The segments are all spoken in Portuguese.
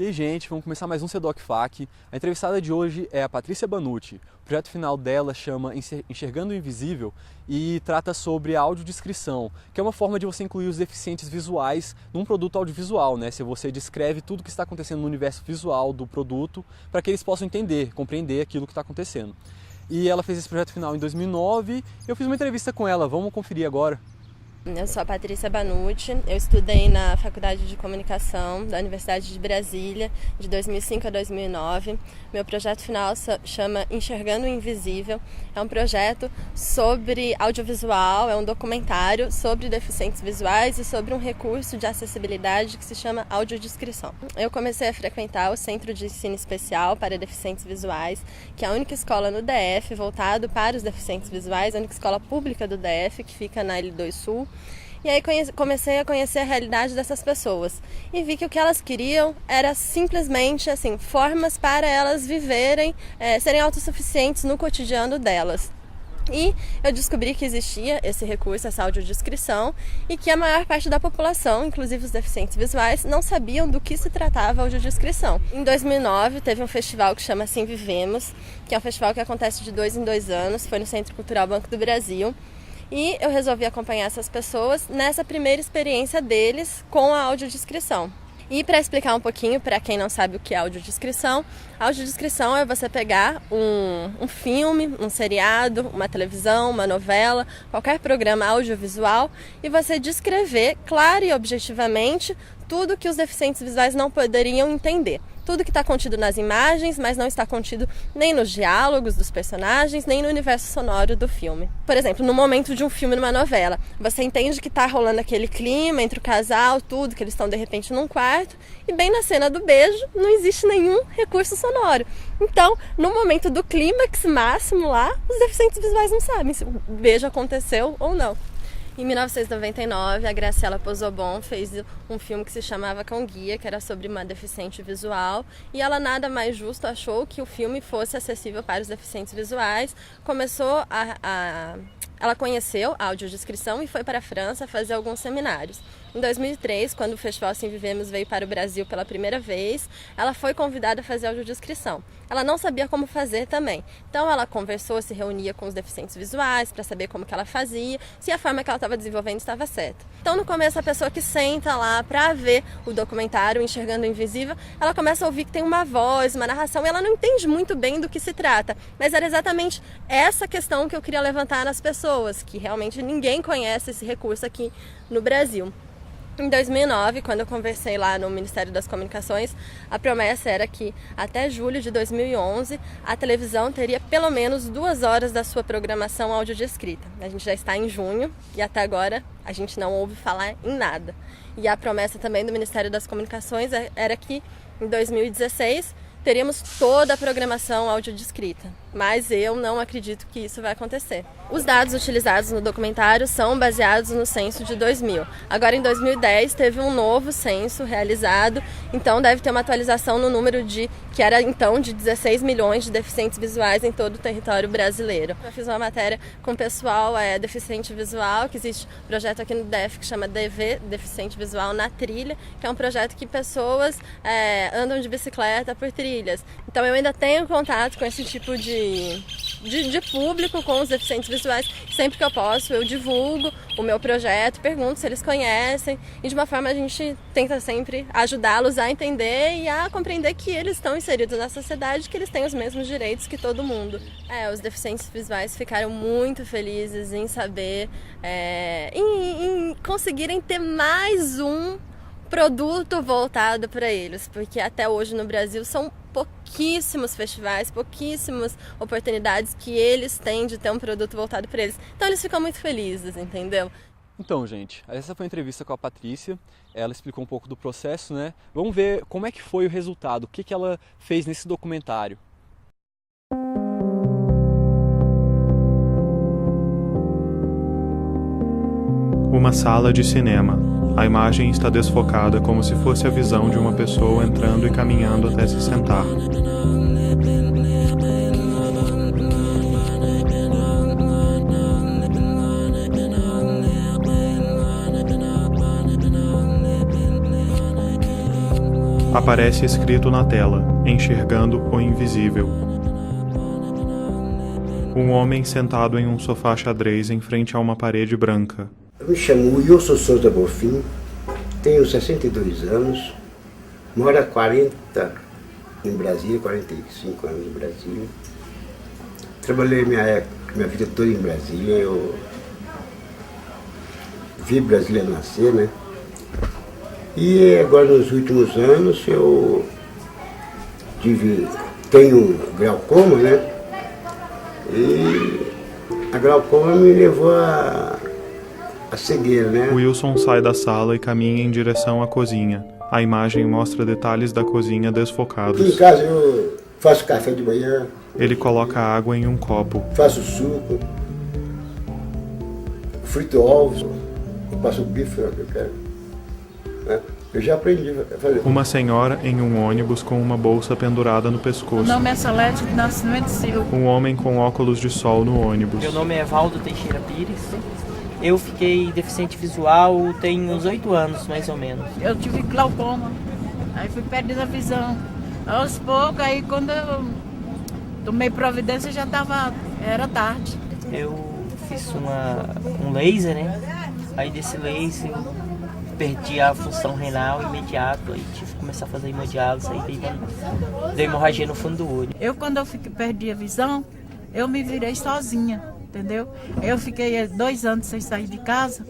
aí, gente, vamos começar mais um CEDOC-FAQ. A entrevistada de hoje é a Patrícia Banucci. O projeto final dela chama Enxergando o Invisível e trata sobre a audiodescrição, que é uma forma de você incluir os deficientes visuais num produto audiovisual, né? Se você descreve tudo o que está acontecendo no universo visual do produto para que eles possam entender, compreender aquilo que está acontecendo. E ela fez esse projeto final em 2009 e eu fiz uma entrevista com ela, vamos conferir agora. Eu sou a Patrícia Banucci, eu estudei na Faculdade de Comunicação da Universidade de Brasília, de 2005 a 2009. Meu projeto final chama Enxergando o Invisível. É um projeto sobre audiovisual, é um documentário sobre deficientes visuais e sobre um recurso de acessibilidade que se chama audiodescrição. Eu comecei a frequentar o Centro de Ensino Especial para Deficientes Visuais, que é a única escola no DF voltado para os deficientes visuais, a única escola pública do DF, que fica na L2 Sul. E aí comecei a conhecer a realidade dessas pessoas e vi que o que elas queriam era simplesmente assim, formas para elas viverem, serem autossuficientes no cotidiano delas. E eu descobri que existia esse recurso, essa audiodescrição, e que a maior parte da população, inclusive os deficientes visuais, não sabiam do que se tratava a audiodescrição. Em 2009 teve um festival que chama Assim Vivemos, que é um festival que acontece de 2 em 2 anos, foi no Centro Cultural Banco do Brasil. E eu resolvi acompanhar essas pessoas nessa primeira experiência deles com a audiodescrição. E para explicar um pouquinho, para quem não sabe o que é audiodescrição, a audiodescrição é você pegar um filme, um seriado, uma televisão, uma novela, qualquer programa audiovisual e você descrever, claro e objetivamente, tudo que os deficientes visuais não poderiam entender. Tudo que está contido nas imagens, mas não está contido nem nos diálogos dos personagens, nem no universo sonoro do filme. Por exemplo, no momento de um filme, numa novela, você entende que está rolando aquele clima entre o casal, tudo, que eles estão de repente num quarto, e bem na cena do beijo não existe nenhum recurso sonoro. Então, no momento do clímax máximo lá, os deficientes visuais não sabem se o beijo aconteceu ou não. Em 1999, a Graciela Pozzobon fez um filme que se chamava Cão Guia, que era sobre uma deficiente visual, e ela nada mais justo achou que o filme fosse acessível para os deficientes visuais. Ela conheceu a audiodescrição e foi para a França fazer alguns seminários. Em 2003, quando o Festival Assim Vivemos veio para o Brasil pela primeira vez, ela foi convidada a fazer audiodescrição. Ela não sabia como fazer também. Então ela conversou, se reunia com os deficientes visuais para saber como que ela fazia, se a forma que ela estava desenvolvendo estava certa. Então no começo a pessoa que senta lá para ver o documentário Enxergando o Invisível, ela começa a ouvir que tem uma voz, uma narração, e ela não entende muito bem do que se trata. Mas era exatamente essa questão que eu queria levantar nas pessoas, que realmente ninguém conhece esse recurso aqui no Brasil. Em 2009, quando eu conversei lá no Ministério das Comunicações, a promessa era que até julho de 2011 a televisão teria pelo menos 2 horas da sua programação audiodescrita. A gente já está em junho e até agora a gente não ouve falar em nada. E a promessa também do Ministério das Comunicações era que em 2016 teríamos toda a programação audiodescrita, mas eu não acredito que isso vai acontecer. Os dados utilizados no documentário são baseados no censo de 2000. Agora, em 2010, teve um novo censo realizado, então deve ter uma atualização no número que era então de 16 milhões de deficientes visuais em todo o território brasileiro. Eu fiz uma matéria com o pessoal deficiente visual, que existe um projeto aqui no DF que chama DV, Deficiente Visual na Trilha, que é um projeto que pessoas andam de bicicleta por trilhas. Então eu ainda tenho contato com esse tipo de público, com os deficientes visuais. Sempre que eu posso, eu divulgo o meu projeto, pergunto se eles conhecem, e de uma forma a gente tenta sempre ajudá-los a entender e a compreender que eles estão inseridos na sociedade, que eles têm os mesmos direitos que todo mundo. Os deficientes visuais ficaram muito felizes em saber, em conseguirem ter mais um produto voltado para eles, porque até hoje no Brasil são pouquíssimos festivais, pouquíssimas oportunidades que eles têm de ter um produto voltado para eles. Então eles ficam muito felizes, entendeu? Então, gente, essa foi a entrevista com a Patrícia. Ela explicou um pouco do processo, né? Vamos ver como é que foi o resultado, o que ela fez nesse documentário. Uma sala de cinema. A imagem está desfocada como se fosse a visão de uma pessoa entrando e caminhando até se sentar. Aparece escrito na tela, enxergando o invisível. Um homem sentado em um sofá xadrez em frente a uma parede branca. Eu me chamo Wilson Souza Bonfim, tenho 62 anos, moro há 40 em Brasília, 45 anos em Brasília. Trabalhei minha vida toda em Brasília, eu vi Brasília nascer, né? E agora nos últimos anos eu tenho glaucoma, né? E a glaucoma me levou a cegueira, né? Wilson sai da sala e caminha em direção à cozinha. A imagem mostra detalhes da cozinha desfocados. Aqui em casa eu faço café de manhã. Ele coloca água em um copo. Faço suco, frito ovos, passo o bife, que eu quero. Né? Eu já aprendi a fazer. Uma senhora em um ônibus com uma bolsa pendurada no pescoço. Meu nome é Salete de Nascimento Silva. Um homem com óculos de sol no ônibus. Meu nome é Evaldo Teixeira Pires. Eu fiquei deficiente visual tem uns 8 anos, mais ou menos. Eu tive glaucoma, aí fui perdendo a visão. Aos poucos, aí quando eu tomei providência já era tarde. Eu fiz um laser, né? Aí desse laser eu perdi a função renal imediato, aí tive que começar a fazer hemodiálise, aí dei hemorragia no fundo do olho. Eu quando perdi a visão, eu me virei sozinha, entendeu? Eu fiquei 2 anos sem sair de casa,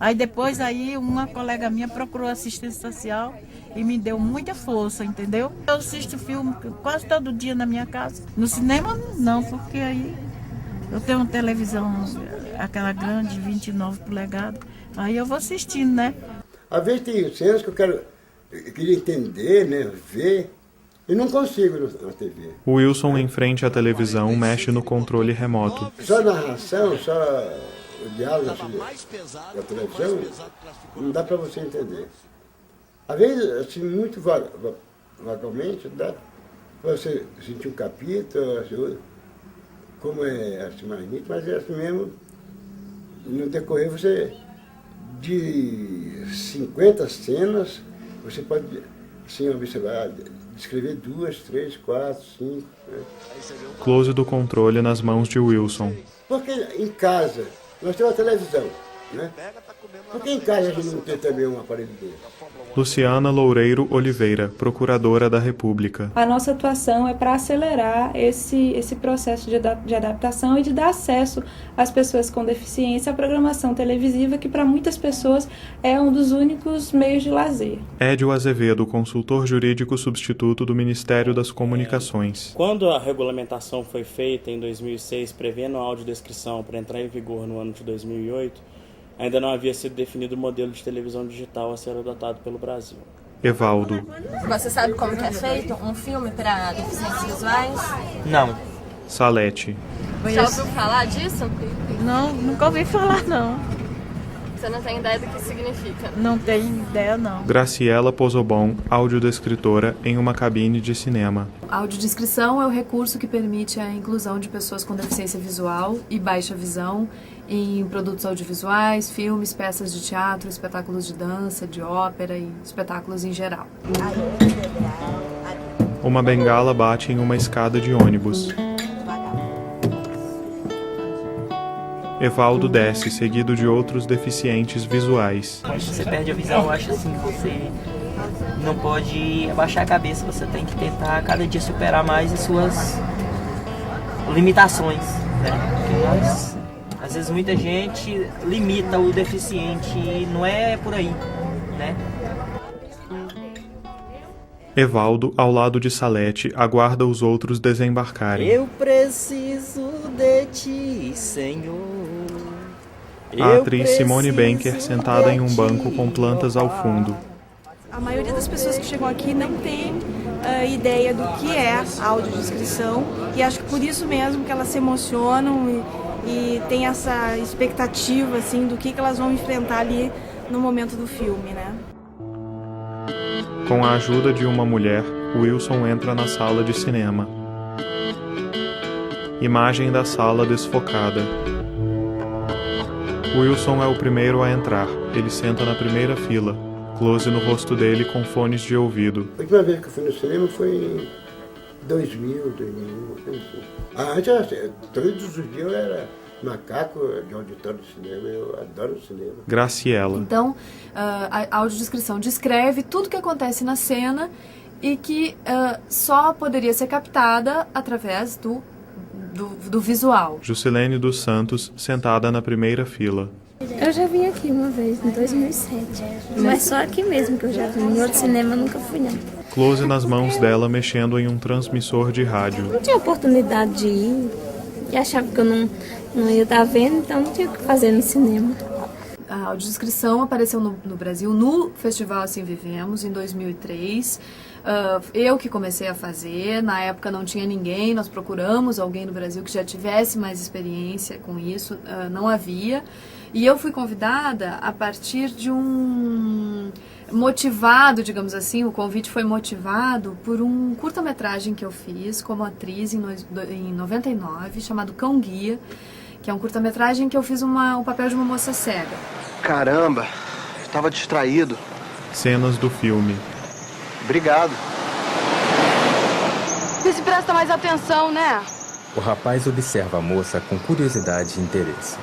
aí depois uma colega minha procurou assistência social e me deu muita força, entendeu? Eu assisto filme quase todo dia na minha casa. No cinema não, porque aí eu tenho uma televisão, aquela grande, 29 polegadas, aí eu vou assistindo, né? Às vezes tem cenas que eu queria entender, né, ver, e não consigo na TV. O Wilson, em frente à televisão, mexe no controle remoto. Só narração, só o diálogo assim, da televisão, não dá para você entender. Às vezes, assim, muito vagamente, dá para você sentir um capítulo, assim, como é assim, mais nítido, mas é assim mesmo, no decorrer você... De 50 cenas, você pode assim, observar, descrever 2, 3, 4, 5. Né? Close do controle nas mãos de Wilson. Porque em casa, nós temos a televisão, né? Por que em casa a gente não tem também um aparelho desse? Luciana Loureiro Oliveira, Procuradora da República. A nossa atuação é para acelerar esse processo de adaptação e de dar acesso às pessoas com deficiência à programação televisiva, que para muitas pessoas é um dos únicos meios de lazer. Édio Azevedo, consultor jurídico substituto do Ministério das Comunicações. Quando a regulamentação foi feita em 2006, prevendo a audiodescrição para entrar em vigor no ano de 2008, ainda não havia sido definido o modelo de televisão digital a ser adotado pelo Brasil. Evaldo. Você sabe como que é feito um filme para deficientes visuais? Não. Salete. Já ouviu falar disso? Não, nunca ouvi falar não. Você não tem ideia do que significa? Não tenho ideia não. Graciela Pozobon, audiodescritora em uma cabine de cinema. A audiodescrição é o recurso que permite a inclusão de pessoas com deficiência visual e baixa visão em produtos audiovisuais, filmes, peças de teatro, espetáculos de dança, de ópera e espetáculos em geral. Uma bengala bate em uma escada de ônibus. Evaldo desce, seguido de outros deficientes visuais. Quando você perde a visão, eu acho assim, você não pode abaixar a cabeça, você tem que tentar cada dia superar mais as suas limitações, né? Porque às vezes muita gente limita o deficiente e não é por aí, né? Evaldo, ao lado de Salete, aguarda os outros desembarcarem. Eu preciso de ti, Senhor. A atriz Simone Benker sentada em um banco com plantas ao fundo. A maioria das pessoas que chegam aqui não tem ideia do que é a audiodescrição e acho que por isso mesmo que elas se emocionam e tem essa expectativa assim, do que elas vão enfrentar ali no momento do filme, né? Com a ajuda de uma mulher, Wilson entra na sala de cinema. Imagem da sala desfocada. Wilson é o primeiro a entrar. Ele senta na primeira fila. Close no rosto dele com fones de ouvido. A última vez que eu fui no cinema foi em 2000, 2001. Antes, todos os dias eu era macaco de auditório de cinema, eu adoro cinema. Graciela. Então, a audiodescrição descreve tudo que acontece na cena e que só poderia ser captada através do visual. Juscelene dos Santos, sentada na primeira fila. Eu já vim aqui uma vez, em 2007. Mas só aqui mesmo que eu já vim. Em outro cinema eu nunca fui, não. Close nas mãos dela mexendo em um transmissor de rádio. Não tinha oportunidade de ir. E achava que eu não ia estar vendo, então não tinha o que fazer no cinema. A audiodescrição apareceu no Brasil no Festival Assim Vivemos, em 2003. Eu que comecei a fazer, na época não tinha ninguém, nós procuramos alguém no Brasil que já tivesse mais experiência com isso, não havia. E eu fui convidada a partir de motivado, digamos assim, o convite foi motivado por um curta-metragem que eu fiz como atriz em 99, chamado Cão Guia, que é um curta-metragem que eu fiz o papel de uma moça cega. Caramba, eu tava distraído. Cenas do filme. Obrigado. Vê se presta mais atenção, né? O rapaz observa a moça com curiosidade e interesse.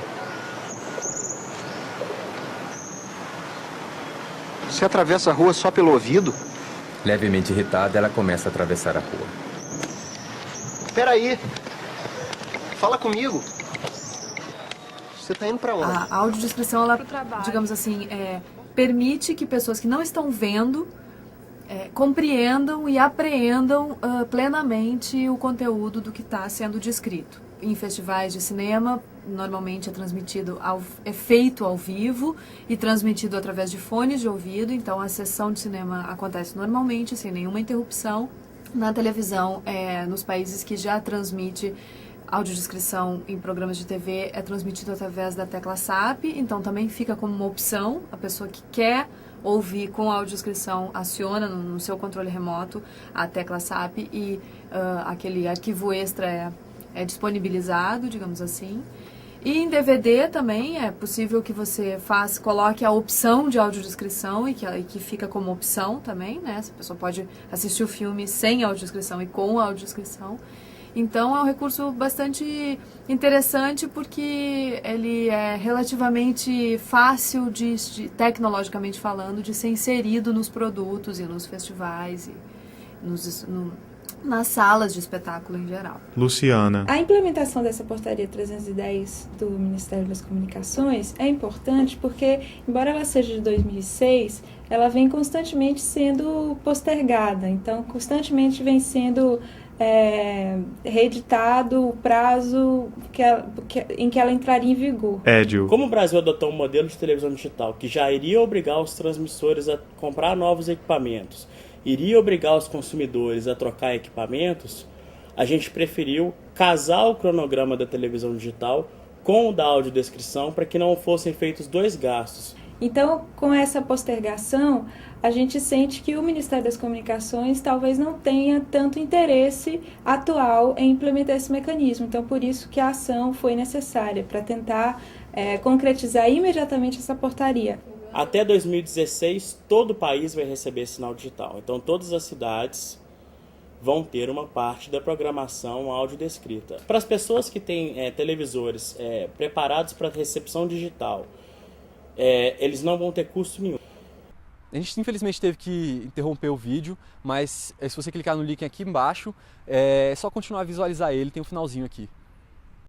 Você atravessa a rua só pelo ouvido? Levemente irritada, ela começa a atravessar a rua. Peraí. Fala comigo. Você tá indo pra onde? A audiodescrição, ela, digamos assim, permite que pessoas que não estão vendo compreendam e apreendam plenamente o conteúdo do que está sendo descrito. Em festivais de cinema, normalmente é feito ao vivo e transmitido através de fones de ouvido, então a sessão de cinema acontece normalmente, sem nenhuma interrupção. Na televisão, nos países que já transmite audiodescrição em programas de TV, é transmitido através da tecla SAP, então também fica como uma opção, a pessoa que quer ouvir com audiodescrição aciona no seu controle remoto a tecla SAP e aquele arquivo extra é disponibilizado, digamos assim. E em DVD também é possível que você coloque a opção de audiodescrição e que fica como opção também, né? A pessoa pode assistir o filme sem audiodescrição e com audiodescrição. Então é um recurso bastante interessante porque ele é relativamente fácil, tecnologicamente falando, de ser inserido nos produtos e nos festivais e nas salas de espetáculo em geral. Luciana. A implementação dessa portaria 310 do Ministério das Comunicações é importante porque, embora ela seja de 2006, ela vem constantemente sendo postergada. Então, constantemente vem sendo reeditado o prazo em que ela entraria em vigor. Édio. Como o Brasil adotou um modelo de televisão digital que já iria obrigar os transmissores a comprar novos equipamentos, iria obrigar os consumidores a trocar equipamentos, a gente preferiu casar o cronograma da televisão digital com o da audiodescrição para que não fossem feitos dois gastos. Então, com essa postergação, a gente sente que o Ministério das Comunicações talvez não tenha tanto interesse atual em implementar esse mecanismo. Então, por isso que a ação foi necessária, para tentar concretizar imediatamente essa portaria. Até 2016, todo o país vai receber sinal digital. Então, todas as cidades vão ter uma parte da programação audiodescrita. Para as pessoas que têm televisores preparados para recepção digital, eles não vão ter custo nenhum. A gente infelizmente teve que interromper o vídeo, mas se você clicar no link aqui embaixo, é só continuar a visualizar ele, tem um finalzinho aqui.